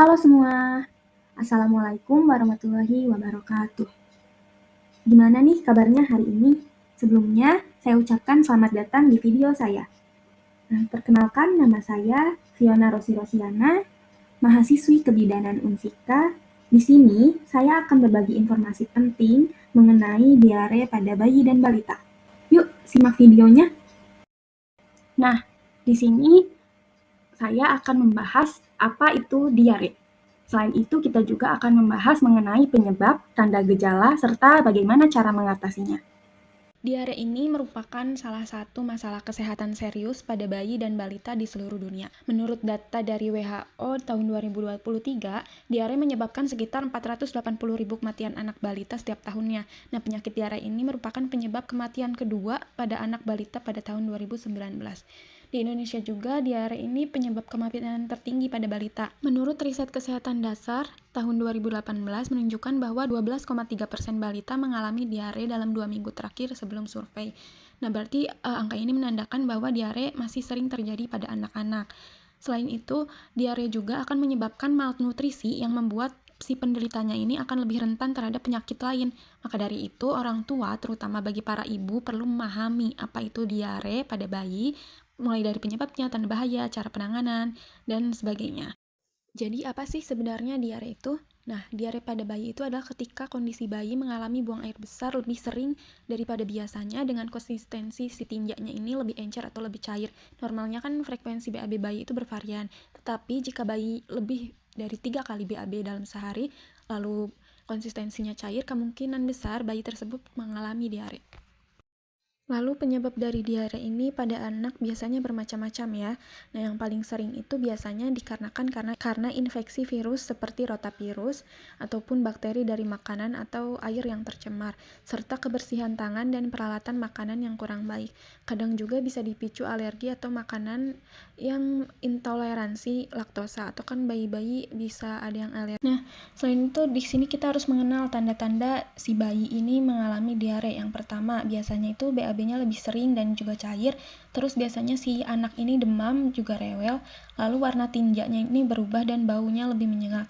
Halo semua, Assalamualaikum warahmatullahi wabarakatuh. Gimana nih kabarnya hari ini? Sebelumnya, saya ucapkan selamat datang di video saya. Perkenalkan, nama saya Fiona Rosi Rosiana, mahasiswi kebidanan Unsika. Di sini, saya akan berbagi informasi penting mengenai diare pada bayi dan balita. Yuk, simak videonya. Nah, di sini saya akan membahas apa itu diare. Selain itu, kita juga akan membahas mengenai penyebab, tanda gejala, serta bagaimana cara mengatasinya. Diare ini merupakan salah satu masalah kesehatan serius pada bayi dan balita di seluruh dunia. Menurut data dari WHO tahun 2023, diare menyebabkan sekitar 480.000 kematian anak balita setiap tahunnya. Nah, penyakit diare ini merupakan penyebab kematian kedua pada anak balita pada tahun 2019. Di Indonesia juga, diare ini penyebab kematian tertinggi pada balita. Menurut riset kesehatan dasar tahun 2018 menunjukkan bahwa 12,3% balita mengalami diare dalam 2 minggu terakhir sebelum survei. Nah, berarti angka ini menandakan bahwa diare masih sering terjadi pada anak-anak. Selain itu, diare juga akan menyebabkan malnutrisi yang membuat si penderitanya ini akan lebih rentan terhadap penyakit lain. Maka dari itu, orang tua, terutama bagi para ibu, perlu memahami apa itu diare pada bayi, mulai dari penyebabnya, tanda bahaya, cara penanganan, dan sebagainya. Jadi apa sih sebenarnya diare itu? Nah, diare pada bayi itu adalah ketika kondisi bayi mengalami buang air besar lebih sering daripada biasanya dengan konsistensi si tinjaknya ini lebih encer atau lebih cair. Normalnya kan frekuensi BAB bayi itu bervarian, tetapi jika bayi lebih dari 3 kali BAB dalam sehari, lalu konsistensinya cair, kemungkinan besar bayi tersebut mengalami diare. Lalu penyebab dari diare ini pada anak biasanya bermacam-macam ya. Nah, yang paling sering itu biasanya dikarenakan karena infeksi virus seperti rotavirus ataupun bakteri dari makanan atau air yang tercemar, serta kebersihan tangan dan peralatan makanan yang kurang baik. Kadang juga bisa dipicu alergi atau makanan yang intoleransi laktosa, atau kan bayi-bayi bisa ada yang alergi. Nah, selain itu di sini kita harus mengenal tanda-tanda si bayi ini mengalami diare. Yang pertama, biasanya itu BAB-nya lebih sering dan juga cair. Terus biasanya si anak ini demam juga rewel. Lalu warna tinjaknya ini berubah dan baunya lebih menyengat.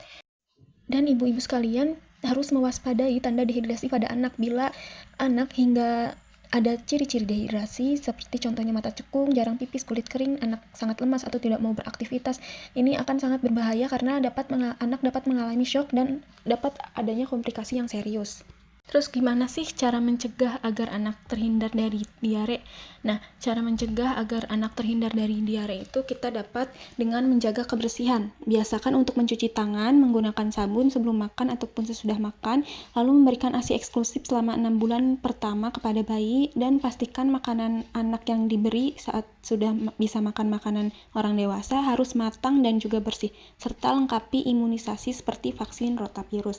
Dan ibu-ibu sekalian harus mewaspadai tanda dehidrasi pada anak bila anak hingga ada ciri-ciri dehidrasi seperti contohnya mata cekung, jarang pipis, kulit kering, anak sangat lemas atau tidak mau beraktivitas. Ini akan sangat berbahaya karena anak dapat mengalami shock dan dapat adanya komplikasi yang serius. Terus gimana sih cara mencegah agar anak terhindar dari diare? Nah, cara mencegah agar anak terhindar dari diare itu kita dapat dengan menjaga kebersihan. Biasakan untuk mencuci tangan menggunakan sabun sebelum makan ataupun sesudah makan, lalu memberikan ASI eksklusif selama 6 bulan pertama kepada bayi, dan pastikan makanan anak yang diberi saat sudah bisa makan makanan orang dewasa harus matang dan juga bersih, serta lengkapi imunisasi seperti vaksin rotavirus.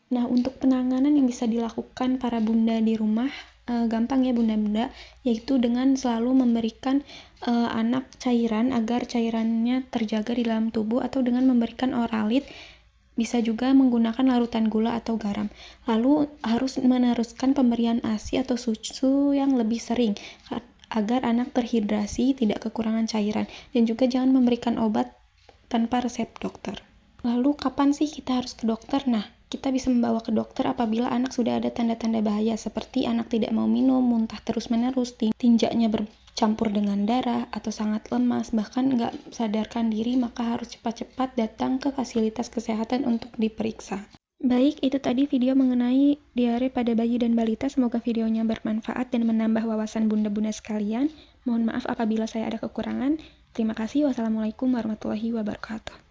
Nah, untuk penanganan yang bisa dilakukan para bunda di rumah, gampang ya bunda-bunda, yaitu dengan selalu memberikan anak cairan agar cairannya terjaga di dalam tubuh, atau dengan memberikan oralit, bisa juga menggunakan larutan gula atau garam. Lalu harus meneruskan pemberian ASI atau susu yang lebih sering agar anak terhidrasi, tidak kekurangan cairan, dan juga jangan memberikan obat tanpa resep dokter. Lalu kapan sih kita harus ke dokter? Nah, kita bisa membawa ke dokter apabila anak sudah ada tanda-tanda bahaya seperti anak tidak mau minum, muntah terus-menerus, tinjaknya bercampur dengan darah, atau sangat lemas, bahkan nggak sadarkan diri, maka harus cepat-cepat datang ke fasilitas kesehatan untuk diperiksa. Baik, itu tadi video mengenai diare pada bayi dan balita. Semoga videonya bermanfaat dan menambah wawasan bunda-bunda sekalian. Mohon maaf apabila saya ada kekurangan. Terima kasih. Wassalamualaikum warahmatullahi wabarakatuh.